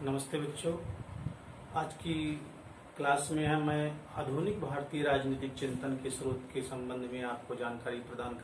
नमस्ते बच्चों। आज की क्लास में मैं आधुनिक भारतीय राजनीतिक चिंतन के स्रोत के संबंध में आपको जानकारी प्रदान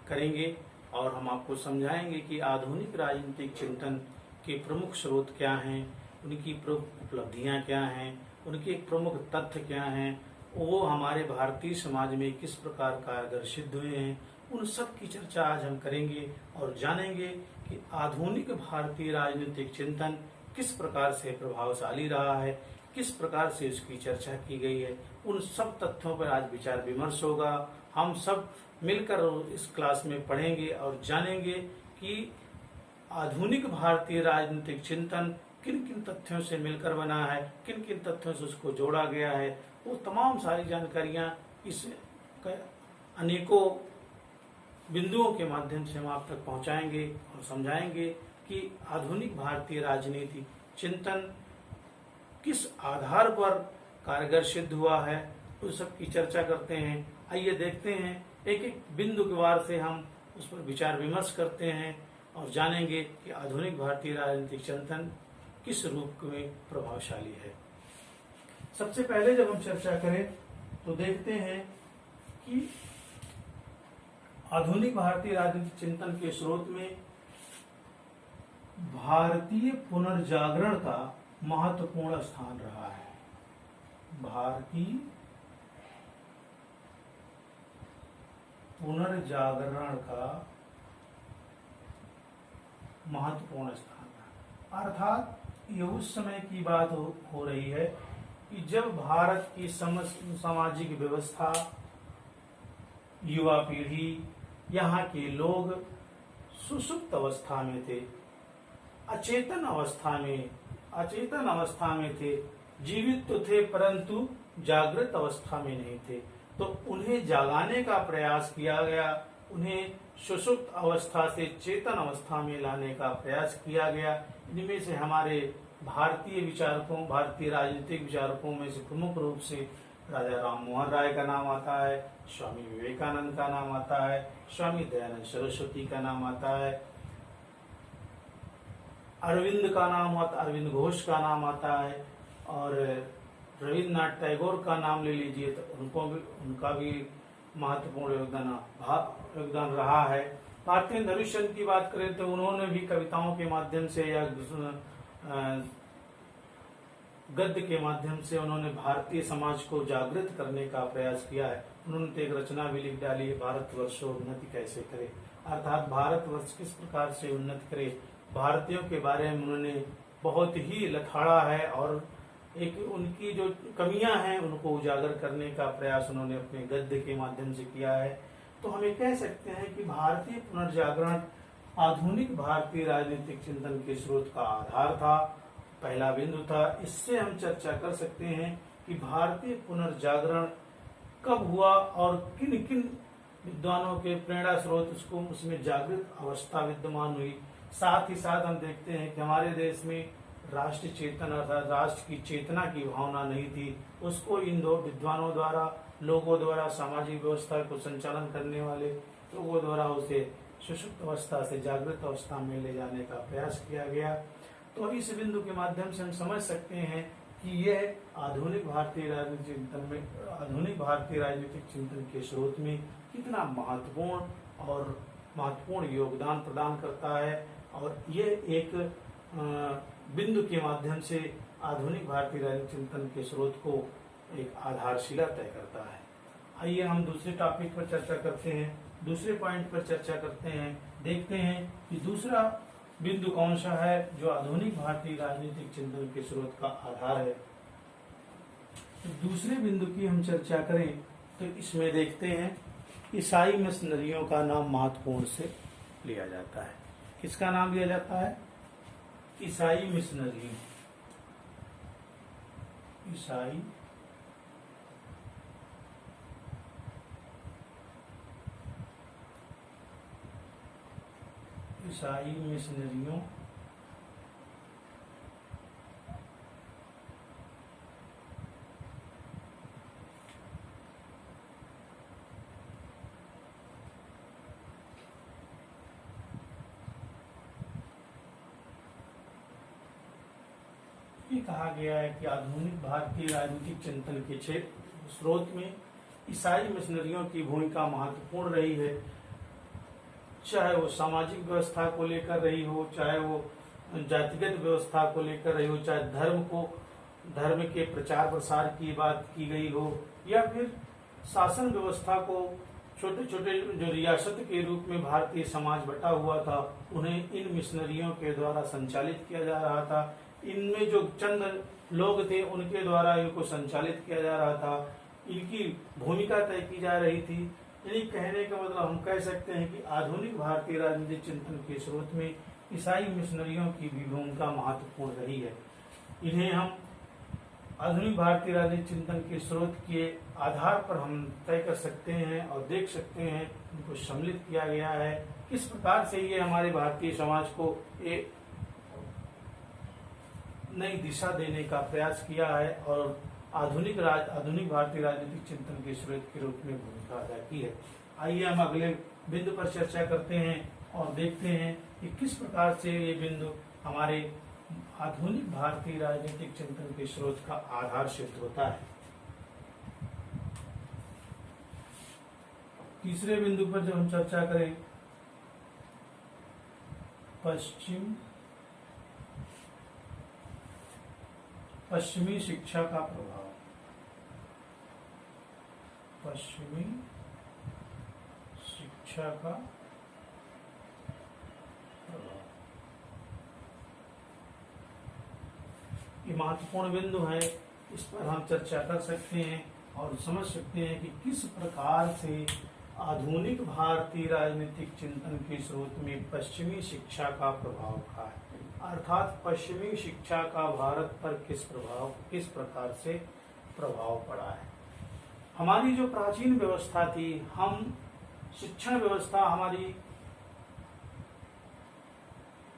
करेंगे और हम आपको समझाएंगे कि आधुनिक राजनीतिक चिंतन के प्रमुख स्रोत क्या हैं, उनकी प्रमुख उपलब्धियां क्या हैं, उनके प्रमुख तथ्य क्या हैं, वो हमारे भारतीय समाज में किस प्रकार कारगर सिद्ध हुए हैं, उन सब की चर्चा आज हम करेंगे और जानेंगे कि आधुनिक भारतीय राजनीतिक चिंतन किस प्रकार से प्रभावशाली रहा है, किस प्रकार से उसकी चर्चा की गई है। उन सब तथ्यों पर आज विचार विमर्श होगा। हम सब मिलकर इस क्लास में पढ़ेंगे और जानेंगे कि आधुनिक भारतीय राजनीतिक चिंतन किन किन तथ्यों से मिलकर बना है, किन किन तथ्यों से उसको जोड़ा गया है। वो तमाम सारी जानकारियां इस अनेकों बिंदुओं के माध्यम से हम आप तक पहुंचाएंगे और समझाएंगे कि आधुनिक भारतीय राजनीति चिंतन किस आधार पर कारगर सिद्ध हुआ है, उस सब की चर्चा करते हैं। आइए देखते हैं, एक एक बिंदु के वार से हम उस पर विचार विमर्श करते हैं और जानेंगे कि आधुनिक भारतीय राजनीतिक चिंतन किस रूप में प्रभावशाली है। सबसे पहले जब हम चर्चा करें तो देखते हैं कि आधुनिक भारतीय राजनीतिक चिंतन के स्रोत में भारतीय पुनर्जागरण का महत्वपूर्ण स्थान रहा है। भारतीय पुनर्जागरण का महत्वपूर्ण स्थान रहा, अर्थात ये उस समय की बात हो रही है कि जब भारत की सामाजिक व्यवस्था, युवा पीढ़ी, यहाँ के लोग सुसुप्त अवस्था में थे, अचेतन अवस्था में थे, जीवित तो थे परंतु जागृत अवस्था में नहीं थे। तो उन्हें जगाने का प्रयास किया गया, उन्हें सुसुप्त अवस्था से चेतन अवस्था में लाने का प्रयास किया गया। इनमें से हमारे भारतीय विचारकों, भारतीय राजनीतिक विचारकों में से प्रमुख रूप से राजा राम मोहन राय का नाम आता है, स्वामी विवेकानंद का नाम आता है, स्वामी दयानंद सरस्वती का नाम आता है, अरविंद का नाम आता, अरविंद घोष का नाम आता है, और रविन्द्रनाथ टैगोर का नाम ले लीजिए तो उनका भी महत्वपूर्ण योगदान रहा है। भारतीय दर्शन की बात करें तो उन्होंने भी कविताओं के माध्यम से या गद्य के माध्यम से उन्होंने भारतीय समाज को जागृत करने का प्रयास किया है। उन्होंने एक रचना भी लिख डाली है, भारतवर्ष उन्नति कैसे करे, अर्थात भारतवर्ष किस प्रकार से उन्नति करे। भारतीयों के बारे में उन्होंने बहुत ही लथाड़ा है और एक उनकी जो कमियां हैं उनको उजागर करने का प्रयास उन्होंने अपने गद्य के माध्यम से किया है। तो हम ये कह सकते हैं कि भारतीय पुनर्जागरण आधुनिक भारतीय राजनीतिक चिंतन के स्रोत का आधार था, पहला बिंदु था। इससे हम चर्चा कर सकते हैं कि भारतीय पुनर्जागरण कब हुआ और किन किन विद्वानों के प्रेरणा स्रोत उसमें जागृत अवस्था विद्यमान हुई। साथ ही साथ हम देखते हैं कि हमारे देश में राष्ट्र चेतन अर्थात राष्ट्र की चेतना की भावना नहीं थी, उसको इन दो विद्वानों द्वारा, लोगों द्वारा, सामाजिक व्यवस्था को संचालन करने वाले लोगों द्वारा उसे सुषुप्त अवस्था से जागृत अवस्था में ले जाने का प्रयास किया गया। तो इस बिंदु के माध्यम से हम समझ सकते हैं कि यह आधुनिक भारतीय राजनीतिक चिंतन के स्रोत में कितना महत्वपूर्ण योगदान प्रदान करता है और ये एक बिंदु के माध्यम से आधुनिक भारतीय राजनीतिक चिंतन के स्रोत को एक आधारशिला तय करता है। आइए हम दूसरे टॉपिक पर चर्चा करते हैं, दूसरे पॉइंट पर चर्चा करते हैं। देखते हैं कि दूसरा बिंदु कौन सा है जो आधुनिक भारतीय राजनीतिक चिंतन के स्रोत का आधार है। तो दूसरे बिंदु की हम चर्चा करें तो इसमें देखते हैं ईसाई मिशनरियों का नाम महत्वपूर्ण से लिया जाता है। किसका नाम लिया जाता है? ईसाई मिशनरी। ईसाई मिशनरियों में कहा गया है कि आधुनिक भारतीय राजनीतिक चिंतन के क्षेत्र स्रोत में ईसाई मिशनरियों की भूमिका महत्वपूर्ण रही है, चाहे वो सामाजिक व्यवस्था को लेकर रही हो, चाहे वो जातिगत व्यवस्था को लेकर रही हो, चाहे धर्म के प्रचार प्रसार की बात की गई हो, या फिर शासन व्यवस्था को छोटे छोटे जो रियासत के रूप में भारतीय समाज बटा हुआ था उन्हें इन मिशनरियों के द्वारा संचालित किया जा रहा था। इनमें जो चंद लोग थे उनके द्वारा इनको संचालित किया जा रहा था, इनकी भूमिका तय की जा रही थी। यानी कहने का मतलब हम कह सकते हैं कि आधुनिक भारतीय राजनीतिक चिंतन के स्रोत में ईसाई मिशनरियों की भी भूमिका महत्वपूर्ण रही है। इन्हें हम आधुनिक भारतीय राजनीतिक चिंतन के स्रोत के आधार पर हम तय कर सकते हैं और देख सकते हैं इनको सम्मिलित किया गया है, किस प्रकार से ये हमारे भारतीय समाज को एक नई दिशा देने का प्रयास किया है और आधुनिक भारतीय राजनीतिक चिंतन के स्रोत के रूप में भूमिका अदा की है। आइए हम अगले बिंदु पर चर्चा करते हैं और देखते हैं कि किस प्रकार से ये बिंदु हमारे आधुनिक भारतीय राजनीतिक चिंतन के स्रोत का आधार सिद्ध होता है। तीसरे बिंदु पर जब हम चर्चा करें, पश्चिमी शिक्षा का प्रभाव। पश्चिमी शिक्षा का प्रभाव ये महत्वपूर्ण बिंदु है, इस पर हम चर्चा कर सकते हैं और समझ सकते हैं कि किस प्रकार से आधुनिक भारतीय राजनीतिक चिंतन के स्रोत में पश्चिमी शिक्षा का प्रभाव रहा है, अर्थात पश्चिमी शिक्षा का भारत पर किस प्रकार से प्रभाव पड़ा है। हमारी जो प्राचीन व्यवस्था थी, हम शिक्षण व्यवस्था हमारी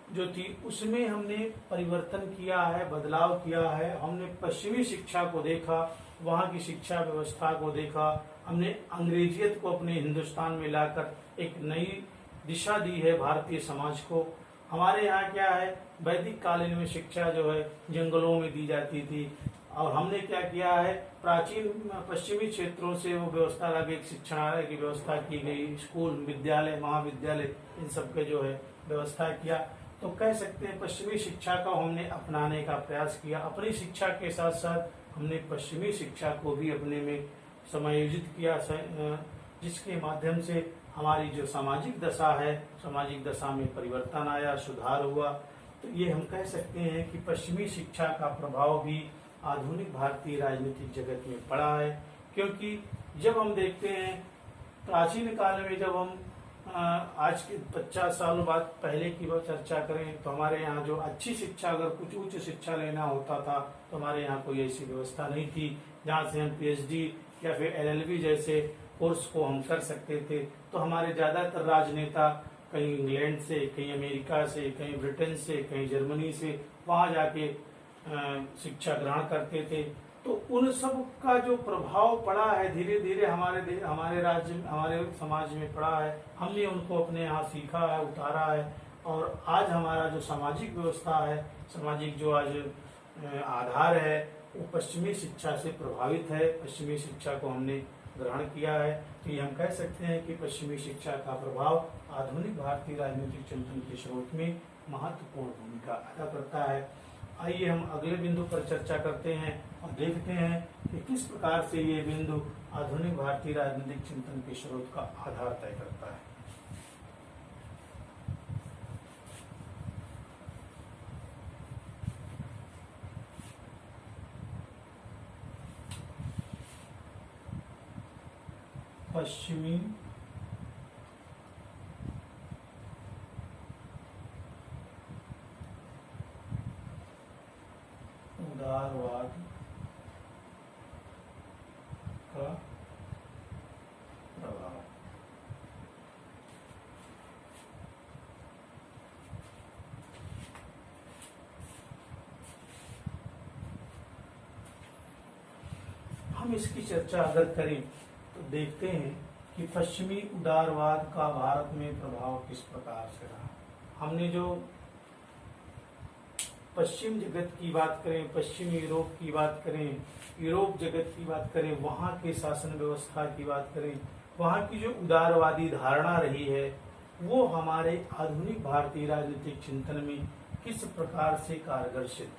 जो थी उसमें हमने परिवर्तन किया है, बदलाव किया है। हमने पश्चिमी शिक्षा को देखा, वहाँ की शिक्षा व्यवस्था को देखा, हमने अंग्रेजियत को अपने हिंदुस्तान में लाकर एक नई दिशा दी है भारतीय समाज को। हमारे यहाँ क्या है, वैदिक कालीन में शिक्षा जो है जंगलों में दी जाती थी और हमने क्या किया है, प्राचीन पश्चिमी क्षेत्रों से वो व्यवस्था लाके एक शिक्षणालय की व्यवस्था की गई, स्कूल, विद्यालय, महाविद्यालय, इन सब के जो है व्यवस्था किया। तो कह सकते हैं पश्चिमी शिक्षा को हमने अपनाने का प्रयास किया। अपनी शिक्षा के साथ साथ हमने पश्चिमी शिक्षा को भी अपने में समायोजित किया, जिसके माध्यम से हमारी जो सामाजिक दशा है, सामाजिक दशा में परिवर्तन आया, सुधार हुआ। तो ये हम कह सकते हैं कि पश्चिमी शिक्षा का प्रभाव भी आधुनिक भारतीय राजनीतिक जगत में पड़ा है। क्योंकि जब हम देखते हैं प्राचीन काल में, जब हम आज के 50 सालों बाद पहले की वो चर्चा करें तो हमारे यहाँ जो अच्छी शिक्षा, अगर कुछ उच्च शिक्षा लेना होता था तो हमारे यहाँ कोई ऐसी व्यवस्था नहीं थी जहाँ से हम पीएचडी या फिर एलएलबी जैसे कोर्स को हम कर सकते थे। तो हमारे ज्यादातर राजनेता कहीं इंग्लैंड से, कहीं अमेरिका से, कहीं ब्रिटेन से, कहीं जर्मनी से वहां जाके शिक्षा ग्रहण करते थे। तो उन सब का जो प्रभाव पड़ा है धीरे धीरे हमारे राज्य, हमारे समाज में पड़ा है। हमने उनको अपने यहाँ सीखा है, उतारा है और आज हमारा जो सामाजिक व्यवस्था है, सामाजिक जो आज आधार है वो पश्चिमी शिक्षा से प्रभावित है। पश्चिमी शिक्षा को हमने ग्रहण किया है। तो ये हम कह सकते हैं कि पश्चिमी शिक्षा का प्रभाव आधुनिक भारतीय राजनीतिक चिंतन के स्रोत में महत्वपूर्ण भूमिका अदा करता है। आइए हम अगले बिंदु पर चर्चा करते हैं और देखते हैं कि किस प्रकार से ये बिंदु आधुनिक भारतीय राजनीतिक चिंतन के स्रोत का आधार तय करता है। पश्चिमी उदारवाद का प्रभाव। हम इसकी चर्चा अगर करें तो देखते हैं कि पश्चिमी उदारवाद का भारत में प्रभाव किस प्रकार से रहा। हमने जो पश्चिम जगत की बात करें, पश्चिम यूरोप की बात करें, यूरोप जगत की बात करें, वहाँ के शासन व्यवस्था की बात करें, वहाँ की जो उदारवादी धारणा रही है वो हमारे आधुनिक भारतीय राजनीतिक चिंतन में किस प्रकार से कारगर सिद्ध।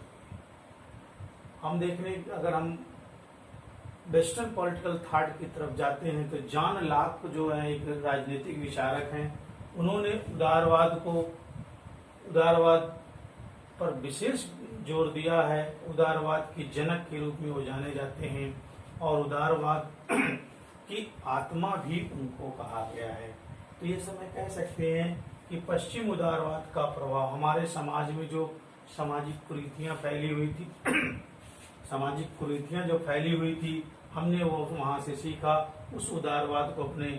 हम देखने अगर हम वेस्टर्न पॉलिटिकल थॉट की तरफ जाते हैं तो जॉन लॉक जो है एक राजनीतिक विचारक हैं, उन्होंने उदारवाद पर विशेष जोर दिया है। उदारवाद के जनक के रूप में वो जाने जाते हैं और उदारवाद की आत्मा भी उनको कहा गया है। तो ये समय कह सकते हैं कि पश्चिम उदारवाद का प्रभाव हमारे समाज में जो सामाजिक कुरीतियां फैली हुई थी सामाजिक कुरीतियां जो फैली हुई थी, हमने वो वहां से सीखा, उस उदारवाद को अपने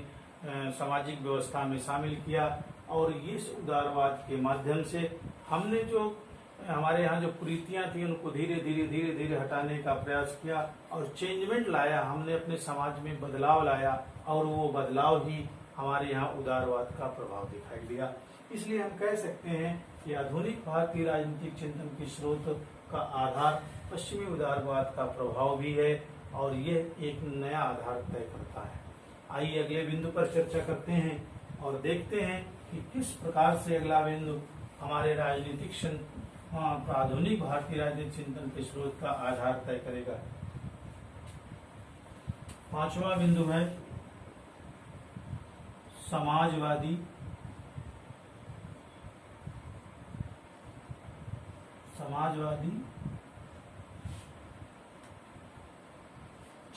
सामाजिक व्यवस्था में शामिल किया और इस उदारवाद के माध्यम से हमने जो हमारे यहाँ जो कुरीतियां थी उनको धीरे धीरे हटाने का प्रयास किया और चेंजमेंट लाया। हमने अपने समाज में बदलाव लाया और वो बदलाव ही हमारे यहाँ उदारवाद का प्रभाव दिखाई दिया। इसलिए हम कह सकते हैं कि आधुनिक भारतीय राजनीतिक चिंतन के स्रोत का आधार पश्चिमी उदारवाद का प्रभाव भी है और ये एक नया आधार तय करता है। आइए अगले बिंदु पर चर्चा करते हैं और देखते हैं कि किस प्रकार से अगला बिंदु हमारे राजनीतिक आधुनिक भारतीय राजनीतिक चिंतन के स्रोत का आधार तय करेगा। पांचवा बिंदु है समाजवादी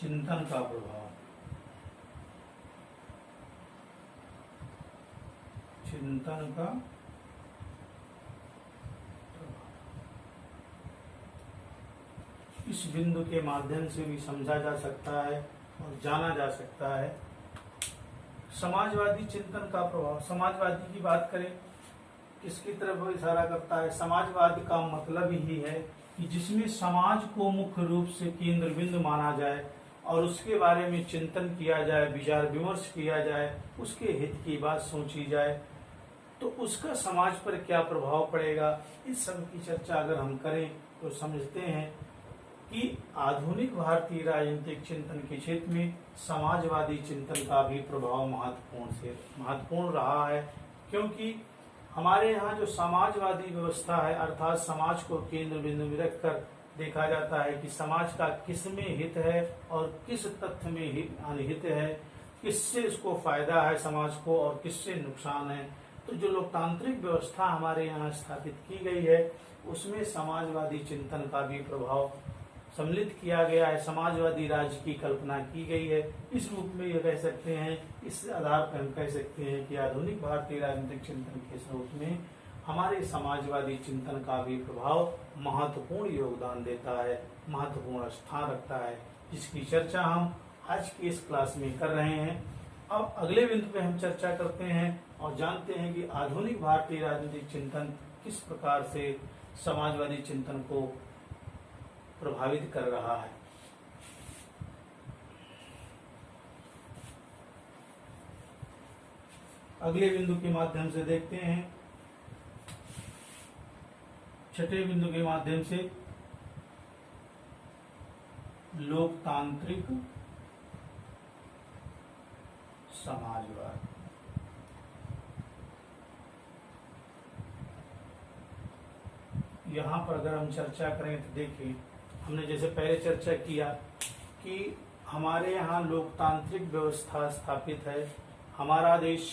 चिंतन का प्रभाव। इस बिंदु के माध्यम से भी समझा जा सकता है और जाना जा सकता है समाजवादी चिंतन का प्रभाव। समाजवादी की बात करें किसकी तरफ इशारा करता है? समाजवाद का मतलब ही है कि जिसमें समाज को मुख्य रूप से केंद्र बिंदु माना जाए और उसके बारे में चिंतन किया जाए, विचार विमर्श किया जाए, उसके हित की बात सोची जाए तो उसका समाज पर क्या प्रभाव पड़ेगा। इस सब की चर्चा अगर हम करें तो समझते हैं कि आधुनिक भारतीय राजनीतिक चिंतन के क्षेत्र में समाजवादी चिंतन का भी प्रभाव महत्वपूर्ण रहा है, क्योंकि हमारे यहाँ जो समाजवादी व्यवस्था है अर्थात समाज को केंद्र बिंदु में रखकर देखा जाता है कि समाज का किस में हित है और किस तथ्य में अनहित है, किससे इसको फायदा है समाज को और किससे नुकसान है। तो जो लोकतांत्रिक व्यवस्था हमारे यहाँ स्थापित की गई है उसमें समाजवादी चिंतन का भी प्रभाव सम्मिलित किया गया है, समाजवादी राज्य की कल्पना की गई है। इस रूप में ये कह सकते हैं, इस आधार पर हम कह सकते हैं कि आधुनिक भारतीय राजनीतिक चिंतन के स्रोत में हमारे समाजवादी चिंतन का भी प्रभाव महत्वपूर्ण योगदान देता है, महत्वपूर्ण स्थान रखता है, जिसकी चर्चा हम आज की इस क्लास में कर रहे हैं। अब अगले बिंदु पे हम चर्चा करते हैं और जानते हैं कि आधुनिक भारतीय राजनीतिक चिंतन किस प्रकार से समाजवादी चिंतन को प्रभावित कर रहा है। अगले बिंदु के माध्यम से देखते हैं, छठे बिंदु के माध्यम से लोकतांत्रिक समाजवाद। यहाँ पर अगर हम चर्चा करें तो देखिए, हमने जैसे पहले चर्चा किया कि हमारे यहाँ लोकतांत्रिक व्यवस्था स्थापित है। हमारा देश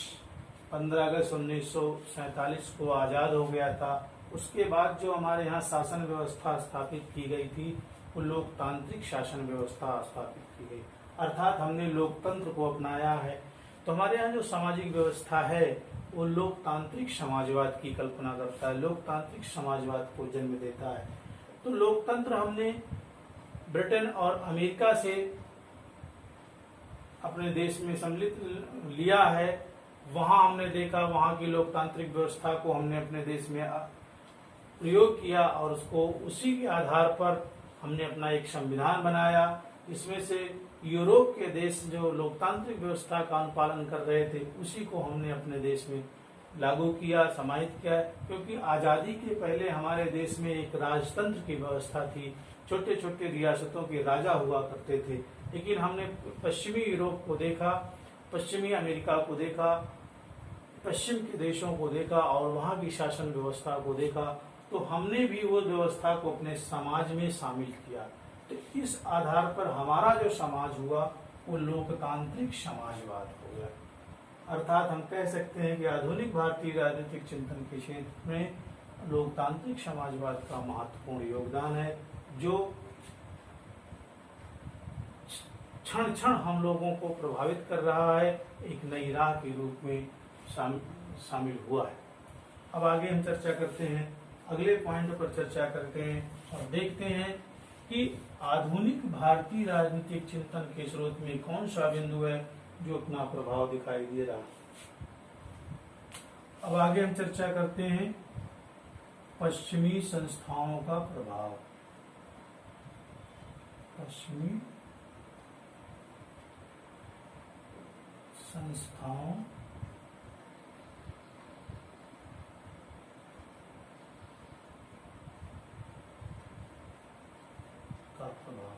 15 अगस्त 1947 को आज़ाद हो गया था। उसके बाद जो हमारे यहाँ शासन व्यवस्था स्थापित की गई थी वो लोकतांत्रिक शासन व्यवस्था स्थापित की गई, अर्थात हमने लोकतंत्र को अपनाया है। तो हमारे यहाँ जो सामाजिक व्यवस्था है वो लोकतांत्रिक समाजवाद की कल्पना करता है, लोकतांत्रिक समाजवाद को जन्म देता है। तो लोकतंत्र हमने ब्रिटेन और अमेरिका से अपने देश में सम्मिलित लिया है। वहां हमने देखा, वहां की लोकतांत्रिक व्यवस्था को हमने अपने देश में प्रयोग किया और उसको उसी के आधार पर हमने अपना एक संविधान बनाया। इसमें से यूरोप के देश जो लोकतांत्रिक व्यवस्था का अनुपालन कर रहे थे उसी को हमने अपने देश में लागू किया, समाहित किया, क्योंकि आजादी के पहले हमारे देश में एक राजतंत्र की व्यवस्था थी। छोटे छोटे रियासतों के राजा हुआ करते थे, लेकिन हमने पश्चिमी यूरोप को देखा, पश्चिमी अमेरिका को देखा, पश्चिम के देशों को देखा और वहाँ की शासन व्यवस्था को देखा, तो हमने भी वो व्यवस्था को अपने समाज में शामिल किया। तो इस आधार पर हमारा जो समाज हुआ वो लोकतांत्रिक समाजवाद हो गया। अर्थात हम कह सकते हैं कि आधुनिक भारतीय राजनीतिक चिंतन के क्षेत्र में लोकतांत्रिक समाजवाद का महत्वपूर्ण योगदान है, जो क्षण क्षण हम लोगों को प्रभावित कर रहा है, एक नई राह के रूप में शामिल हुआ है। अब आगे हम चर्चा करते हैं, अगले पॉइंट पर चर्चा करते हैं और देखते हैं कि आधुनिक भारतीय राजनीतिक चिंतन के स्रोत में कौन सा बिंदु है जो अपना प्रभाव दिखाई दे रहा है। अब आगे हम चर्चा करते हैं पश्चिमी संस्थाओं का प्रभाव। पश्चिमी संस्थाओं का प्रभाव।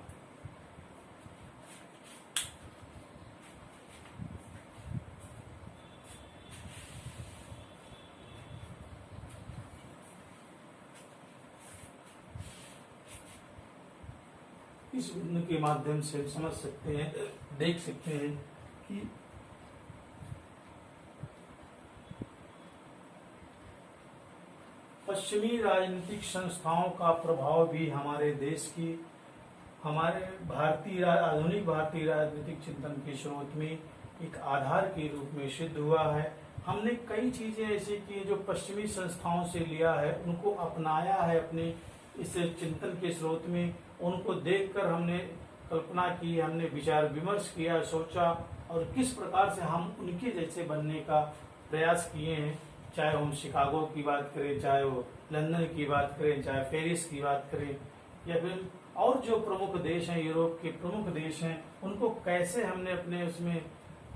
इस बिंदु के माध्यम से समझ सकते हैं, देख सकते हैं कि पश्चिमी राजनीतिक संस्थाओं का प्रभाव भी हमारे देश की, हमारे आधुनिक भारतीय राजनीतिक चिंतन के स्रोत में एक आधार के रूप में सिद्ध हुआ है। हमने कई चीजें ऐसी की जो पश्चिमी संस्थाओं से लिया है, उनको अपनाया है अपने इस चिंतन के स्रोत में, उनको देखकर हमने कल्पना की, हमने विचार विमर्श किया, सोचा और किस प्रकार से हम उनके जैसे बनने का प्रयास किए हैं। चाहे हम शिकागो की बात करें, चाहे वो लंदन की बात करें, चाहे पेरिस की बात करें, या फिर और जो प्रमुख देश हैं, यूरोप के प्रमुख देश हैं, उनको कैसे हमने अपने उसमें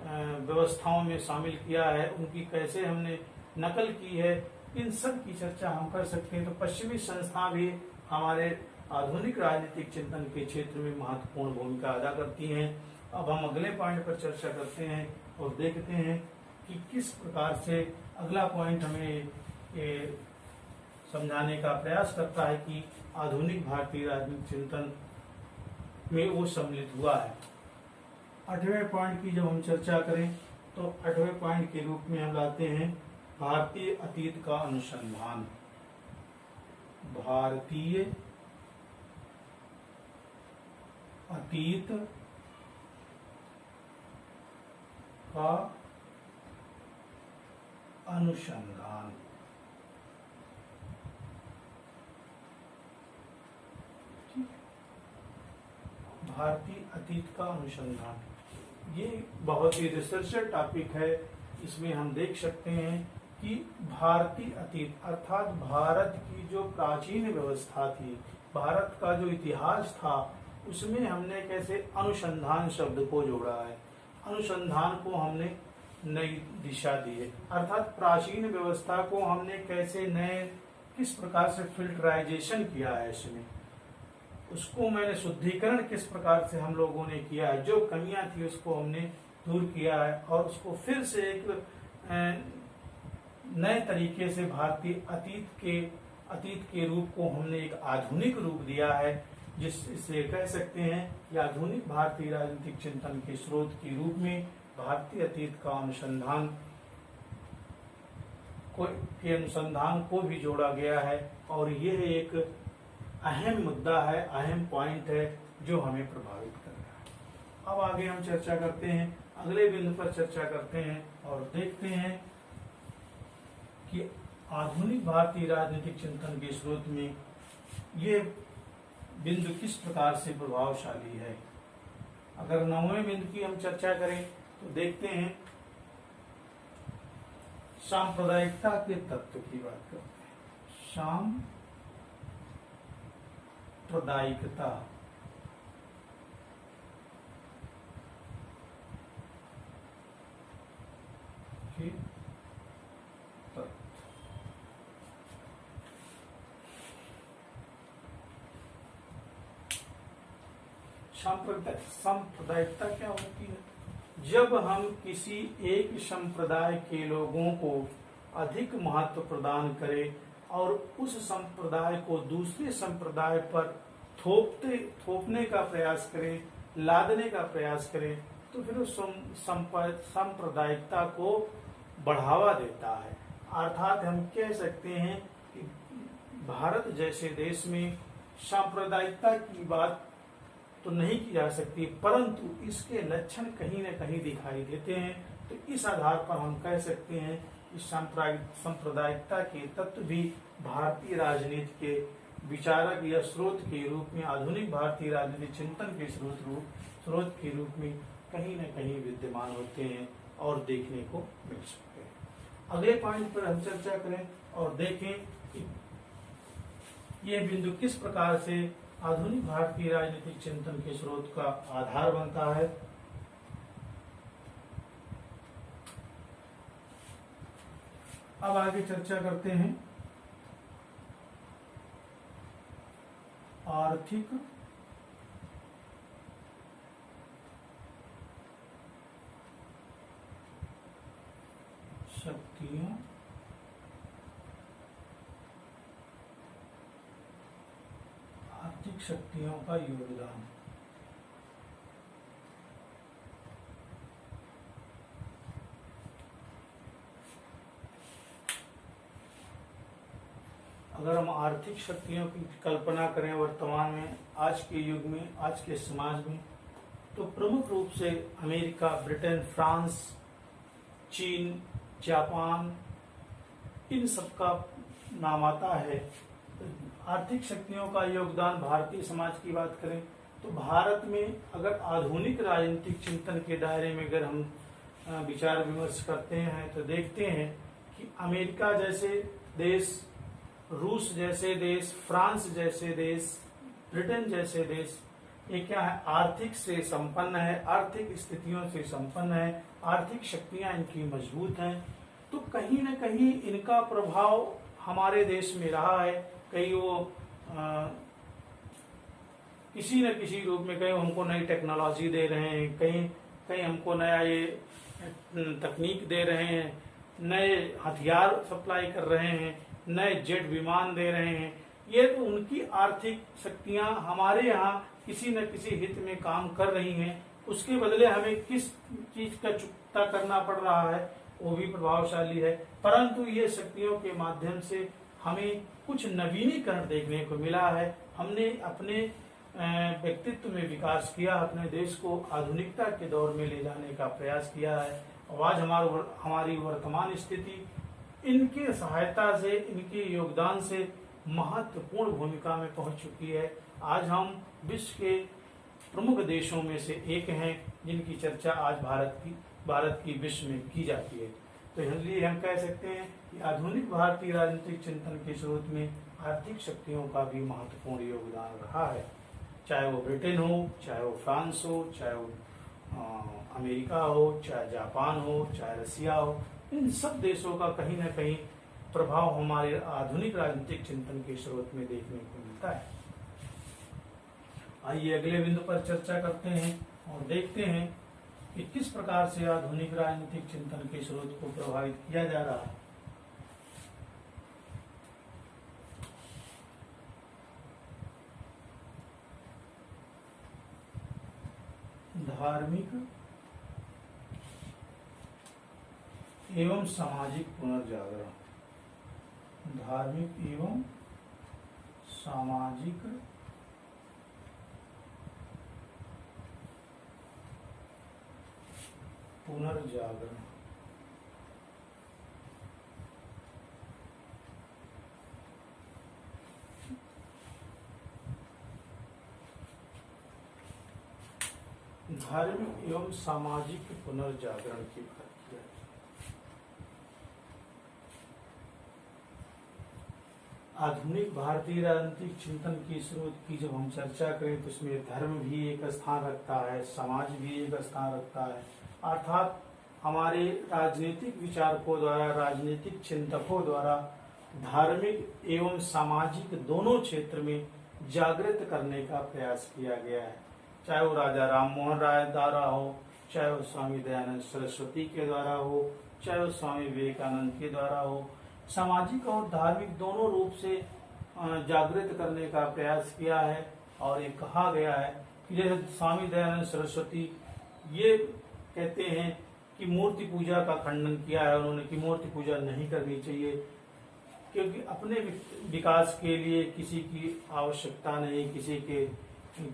व्यवस्थाओं में शामिल किया है, उनकी कैसे हमने नकल की है, इन सब की चर्चा हम कर सकते हैं। तो पश्चिमी संस्था भी हमारे आधुनिक राजनीतिक चिंतन के क्षेत्र में महत्वपूर्ण भूमिका अदा करती हैं। अब हम अगले पॉइंट पर चर्चा करते हैं और देखते हैं कि किस प्रकार से अगला पॉइंट हमें ये समझाने का प्रयास करता है कि आधुनिक भारतीय राजनीतिक चिंतन में वो सम्मिलित हुआ है। 8वें पॉइंट की जब हम चर्चा करें तो 8वें पॉइंट के रूप में हम लाते हैं भारतीय अतीत का अनुसंधान। भारतीय अतीत का अनुसंधान। भारतीय अतीत का अनुसंधान ये बहुत ही रिसर्चर टॉपिक है। इसमें हम देख सकते हैं कि भारतीय अतीत अर्थात भारत की जो प्राचीन व्यवस्था थी, भारत का जो इतिहास था, उसमें हमने कैसे अनुसंधान शब्द को जोड़ा है। अनुसंधान को हमने नई दिशा दी है, अर्थात प्राचीन व्यवस्था को हमने कैसे किस प्रकार से फिल्टराइजेशन किया है, इसमें उसको मैंने शुद्धिकरण किस प्रकार से हम लोगों ने किया है, जो कमियां थी उसको हमने दूर किया है और उसको फिर से एक नए तरीके से भारतीय अतीत के रूप को हमने एक आधुनिक रूप दिया है, जिससे कह सकते हैं कि आधुनिक भारतीय राजनीतिक चिंतन के स्रोत के रूप में भारतीय अतीत का अनुसंधान को भी जोड़ा गया है। और यह एक अहम मुद्दा है, अहम पॉइंट है जो हमें प्रभावित कर रहा है। अब आगे हम चर्चा करते हैं, अगले बिंदु पर चर्चा करते हैं और देखते हैं कि आधुनिक भारतीय राजनीतिक चिंतन के स्रोत में ये बिंदु किस प्रकार से प्रभावशाली है। अगर 9वें बिंदु की हम चर्चा करें तो देखते हैं सांप्रदायिकता के तत्व की बात करते हैं। सांप्रदायिकता सांप्रदायिकता क्या होती है? जब हम किसी एक संप्रदाय के लोगों को अधिक महत्व प्रदान करें और उस संप्रदाय को दूसरे संप्रदाय पर थोपने का प्रयास करें, लादने का प्रयास करें, तो फिर उस सांप्रदायिकता को बढ़ावा देता है। अर्थात हम कह सकते हैं कि भारत जैसे देश में सांप्रदायिकता की बात तो नहीं की जा सकती, परंतु इसके लक्षण कहीं न कहीं दिखाई देते हैं। तो इस आधार पर हम कह सकते हैं कि सांप्रदायिकता के तत्व भी भारतीय राजनीति के विचारक या स्रोत के रूप में, आधुनिक भारतीय राजनीतिक चिंतन के स्रोत के रूप में कहीं न कहीं विद्यमान होते हैं और देखने को मिल सकते हैं। अगले पॉइंट पर हम चर्चा करें और देखें कि यह बिंदु किस प्रकार से आधुनिक भारतीय राजनीतिक चिंतन के स्रोत का आधार बनता है। अब आगे चर्चा करते हैं आर्थिक शक्तियों का योगदान। अगर हम आर्थिक शक्तियों की कल्पना करें वर्तमान में, आज के युग में, आज के समाज में, तो प्रमुख रूप से अमेरिका, ब्रिटेन, फ्रांस, चीन, जापान, इन सब का नाम आता है। आर्थिक शक्तियों का योगदान भारतीय समाज की बात करें तो भारत में अगर आधुनिक राजनीतिक चिंतन के दायरे में अगर हम विचार विमर्श करते हैं तो देखते हैं कि अमेरिका जैसे देश, रूस जैसे देश, फ्रांस जैसे देश, ब्रिटेन जैसे देश, ये क्या है, आर्थिक से संपन्न है, आर्थिक स्थितियों से संपन्न है, आर्थिक शक्तियां इनकी मजबूत हैं। तो कहीं न कहीं इनका प्रभाव हमारे देश में रहा है। कहीं वो किसी न किसी रूप में, कहीं हमको नई टेक्नोलॉजी दे रहे हैं, कहीं हमको नया ये तकनीक दे रहे हैं, नए हथियार सप्लाई कर रहे हैं, नए जेट विमान दे रहे हैं। ये तो उनकी आर्थिक शक्तियां हमारे यहाँ किसी न किसी हित में काम कर रही हैं। उसके बदले हमें किस चीज का चुकता करना पड़ रहा है, वो भी प्रभावशाली है। परंतु ये शक्तियों के माध्यम से हमें कुछ नवीनीकरण देखने को मिला है। हमने अपने व्यक्तित्व में विकास किया, अपने देश को आधुनिकता के दौर में ले जाने का प्रयास किया है। आज हमारी वर्तमान स्थिति इनके सहायता से, इनके योगदान से महत्वपूर्ण भूमिका में पहुंच चुकी है। आज हम विश्व के प्रमुख देशों में से एक हैं जिनकी चर्चा आज भारत की विश्व में की जाती है। तो इसलिए हम कह सकते हैं कि आधुनिक भारतीय राजनीतिक चिंतन के स्रोत में आर्थिक शक्तियों का भी महत्वपूर्ण योगदान रहा है। चाहे वो ब्रिटेन हो, चाहे वो फ्रांस हो, चाहे वो अमेरिका हो, चाहे जापान हो, चाहे रसिया हो, इन सब देशों का कहीं न कहीं प्रभाव हमारे आधुनिक राजनीतिक चिंतन के स्रोत में देखने को मिलता है। आइए अगले बिंदु पर चर्चा करते हैं और देखते हैं कि किस प्रकार से आधुनिक राजनीतिक चिंतन के स्रोत को प्रभावित किया जा रहा है। धार्मिक एवं सामाजिक पुनर्जागरण, धार्मिक एवं सामाजिक पुनर्जागरण। धार्मिक एवं सामाजिक पुनर्जागरण की बात की जाए। आधुनिक भारतीय राजनीतिक चिंतन की स्रोत की जब हम चर्चा करें तो इसमें धर्म भी एक स्थान रखता है, समाज भी एक स्थान रखता है। अर्थात हमारे राजनीतिक विचारकों द्वारा, राजनीतिक चिंतकों द्वारा धार्मिक एवं सामाजिक दोनों क्षेत्र में जागृत करने का प्रयास किया गया है। चाहे वो राजा राम मोहन राय द्वारा हो, चाहे वो स्वामी दयानंद सरस्वती के द्वारा हो, चाहे वो स्वामी विवेकानंद के द्वारा हो। सामाजिक और धार्मिक दोनों रूप से जागृत करने का प्रयास किया है। और ये कहा गया है कि जैसे स्वामी दयानंद सरस्वती ये कहते हैं कि मूर्ति पूजा का खंडन किया है उन्होंने, कि मूर्ति पूजा नहीं करनी चाहिए, क्योंकि अपने विकास के लिए किसी की आवश्यकता नहीं, किसी के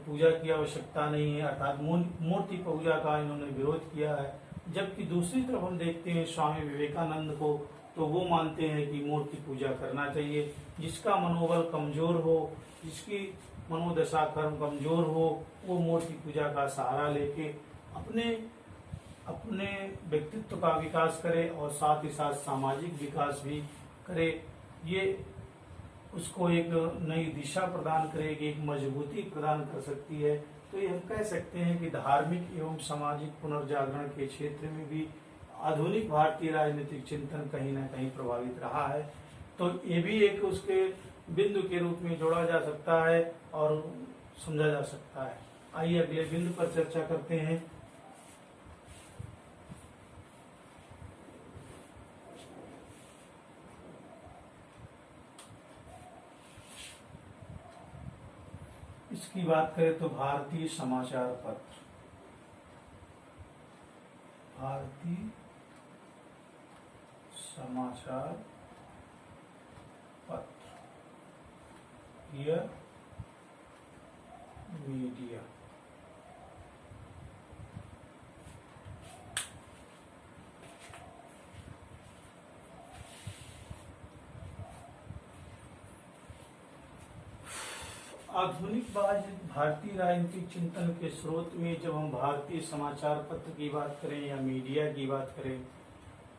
पूजा की आवश्यकता नहीं है, अर्थात मूर्ति पूजा का इन्होंने विरोध किया है। जबकि दूसरी तरफ हम देखते हैं स्वामी विवेकानंद को, तो वो मानते हैं कि मूर्ति पूजा करना चाहिए। जिसका मनोबल कमजोर हो, जिसकी मनोदशा कर्म कमजोर हो, वो मूर्ति पूजा का सहारा लेके अपने व्यक्तित्व का विकास करे और साथ ही साथ सामाजिक विकास भी करे। ये उसको एक नई दिशा प्रदान करेगी, एक मजबूती प्रदान कर सकती है। तो ये हम कह सकते हैं कि धार्मिक एवं सामाजिक पुनर्जागरण के क्षेत्र में भी आधुनिक भारतीय राजनीतिक चिंतन कहीं ना कहीं प्रभावित रहा है। तो ये भी एक उसके बिंदु के रूप में जोड़ा जा सकता है और समझा जा सकता है। आइए अगले बिंदु पर चर्चा करते हैं। इसकी बात करें तो भारतीय समाचार पत्र, भारतीय समाचार पत्र या मीडिया। आधुनिक भारतीय राजनीतिक चिंतन के स्रोत में जब हम भारतीय समाचार पत्र की बात करें या मीडिया की बात करें,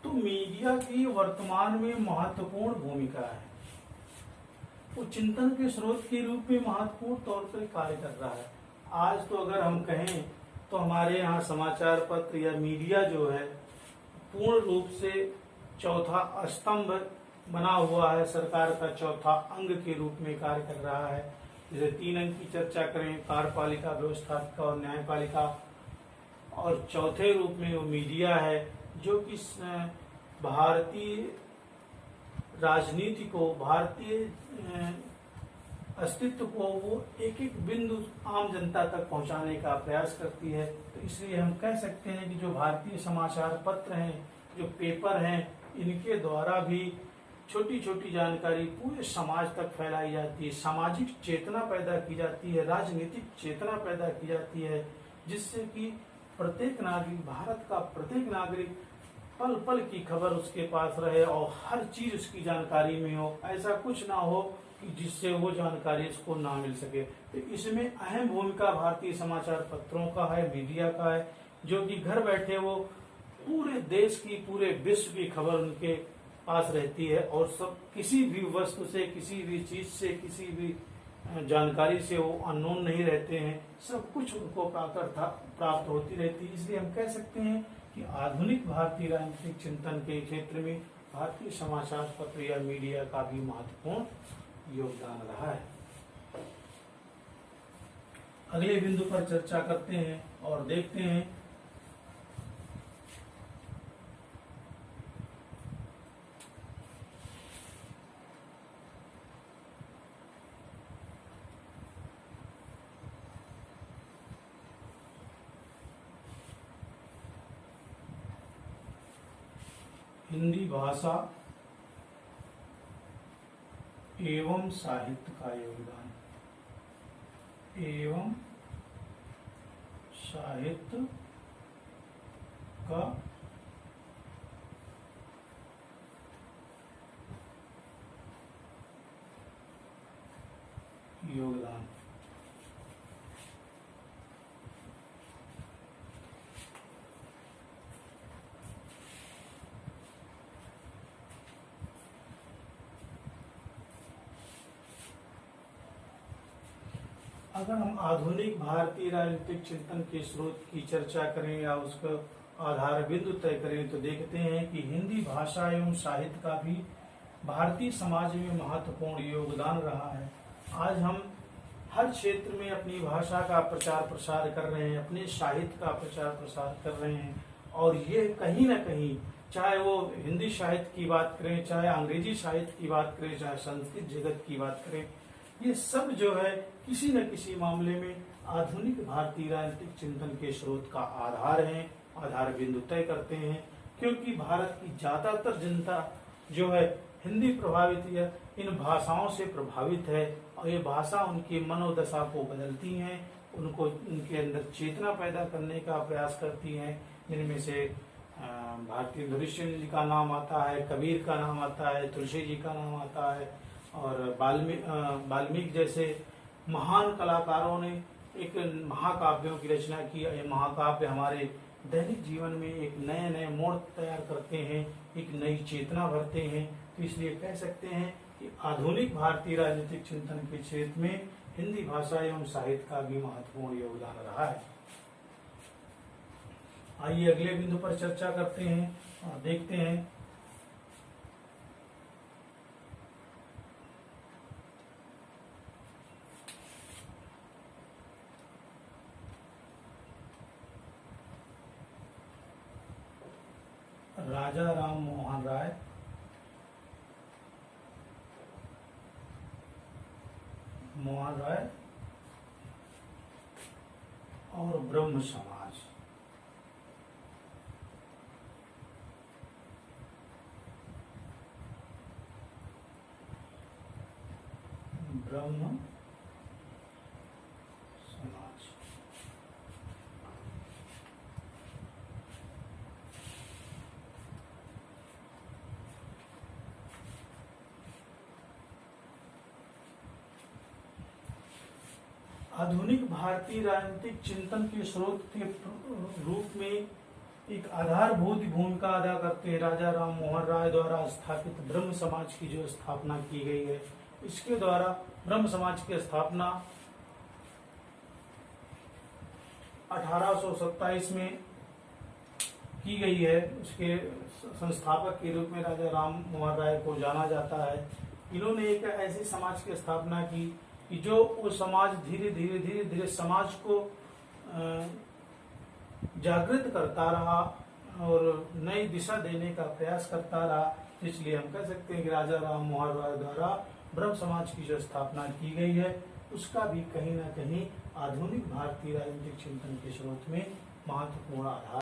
तो मीडिया की वर्तमान में महत्वपूर्ण भूमिका है। वो चिंतन के स्रोत के रूप में महत्वपूर्ण तौर पर कार्य कर रहा है। आज तो अगर हम कहें तो हमारे यहाँ समाचार पत्र या मीडिया जो है पूर्ण रूप से चौथा स्तंभ बना हुआ है, सरकार का चौथा अंग के रूप में कार्य कर रहा है। जैसे 3 अंग की चर्चा करें, कार्यपालिका, व्यवस्थापिका और न्यायपालिका, और चौथे रूप में वो मीडिया है जो कि भारतीय राजनीति को, भारतीय अस्तित्व को वो एक एक बिंदु आम जनता तक पहुंचाने का प्रयास करती है। तो इसलिए हम कह सकते हैं कि जो भारतीय समाचार पत्र हैं, जो पेपर हैं, इनके द्वारा भी छोटी छोटी जानकारी पूरे समाज तक फैलाई जाती है, सामाजिक चेतना पैदा की जाती है, राजनीतिक चेतना पैदा की जाती है, जिससे कि प्रत्येक नागरिक, भारत का प्रत्येक नागरिक पल पल की खबर उसके पास रहे और हर चीज उसकी जानकारी में हो। ऐसा कुछ ना हो कि जिससे वो जानकारी उसको ना मिल सके। तो इसमें अहम भूमिका भारतीय समाचार पत्रों का है, मीडिया का है, जो कि घर बैठे वो पूरे देश की, पूरे विश्व की खबर उनके पास रहती है और सब किसी भी वस्तु से, किसी भी चीज से, किसी भी जानकारी से वो अननोन नहीं रहते हैं। सब कुछ उनको प्राप्त होती रहती है। इसलिए हम कह सकते हैं कि आधुनिक भारतीय राजनीतिक चिंतन के क्षेत्र में भारतीय समाचार पत्र या मीडिया का भी महत्वपूर्ण योगदान रहा है। अगले बिंदु पर चर्चा करते हैं और देखते हैं हिंदी भाषा एवं साहित्य का योगदान, एवं साहित्य का योगदान। अगर हम आधुनिक भारतीय राजनीतिक चिंतन के स्रोत की चर्चा करें या उसका आधार बिंदु तय करें, तो देखते हैं कि हिंदी भाषा एवं साहित्य का भी भारतीय समाज में महत्वपूर्ण योगदान रहा है। आज हम हर क्षेत्र में अपनी भाषा का प्रचार प्रसार कर रहे हैं, अपने साहित्य का प्रचार प्रसार कर रहे हैं। और ये कहीं ना कहीं, चाहे वो हिंदी साहित्य की बात करें, चाहे अंग्रेजी साहित्य की बात करें, चाहे संस्कृत जगत की बात करें, ये सब जो है किसी न किसी मामले में आधुनिक भारतीय राजनीतिक चिंतन के स्रोत का आधार हैं, आधार बिंदु तय करते हैं। क्योंकि भारत की ज्यादातर जनता जो है हिंदी प्रभावित या इन भाषाओं से प्रभावित है, और ये भाषा उनकी मनोदशा को बदलती हैं, उनको उनके अंदर चेतना पैदा करने का प्रयास करती हैं। जिनमें से भारतीय धुरीश्वर जी का नाम आता है, कबीर का नाम आता है, तुलसी जी का नाम आता है, और वाल्मीकि जैसे महान कलाकारों ने एक महाकाव्यों की रचना की। ये महाकाव्य हमारे दैनिक जीवन में एक नए नए मोड़ तैयार करते हैं, एक नई चेतना भरते हैं। तो इसलिए कह सकते हैं कि आधुनिक भारतीय राजनीतिक चिंतन के क्षेत्र में हिंदी भाषा एवं साहित्य का भी महत्वपूर्ण योगदान रहा है। आइए अगले बिंदु पर चर्चा करते हैं और देखते हैं। राजा राम मोहन राय और ब्रह्म समाज। ब्रह्म समाज आधुनिक भारतीय राजनीतिक चिंतन के स्रोत के रूप में एक आधारभूत भूमिका अदा करते हैं राजा राम मोहन राय द्वारा स्थापित ब्रह्म समाज की जो स्थापना की गई है। इसके द्वारा ब्रह्म समाज की स्थापना 1827 में की गई है। उसके संस्थापक के रूप में राजा राम मोहन राय को जाना जाता है। इन्होंने एक ऐसे समाज की स्थापना की कि जो वो समाज धीरे धीरे समाज को जागृत करता रहा और नई दिशा देने का प्रयास करता रहा। इसलिए हम कह सकते हैं कि राजा राम मोहन राय द्वारा ब्रह्म समाज की जो स्थापना की गई है, उसका भी कहीं ना कहीं आधुनिक भारतीय राजनीतिक चिंतन के स्रोत में महत्वपूर्ण आधार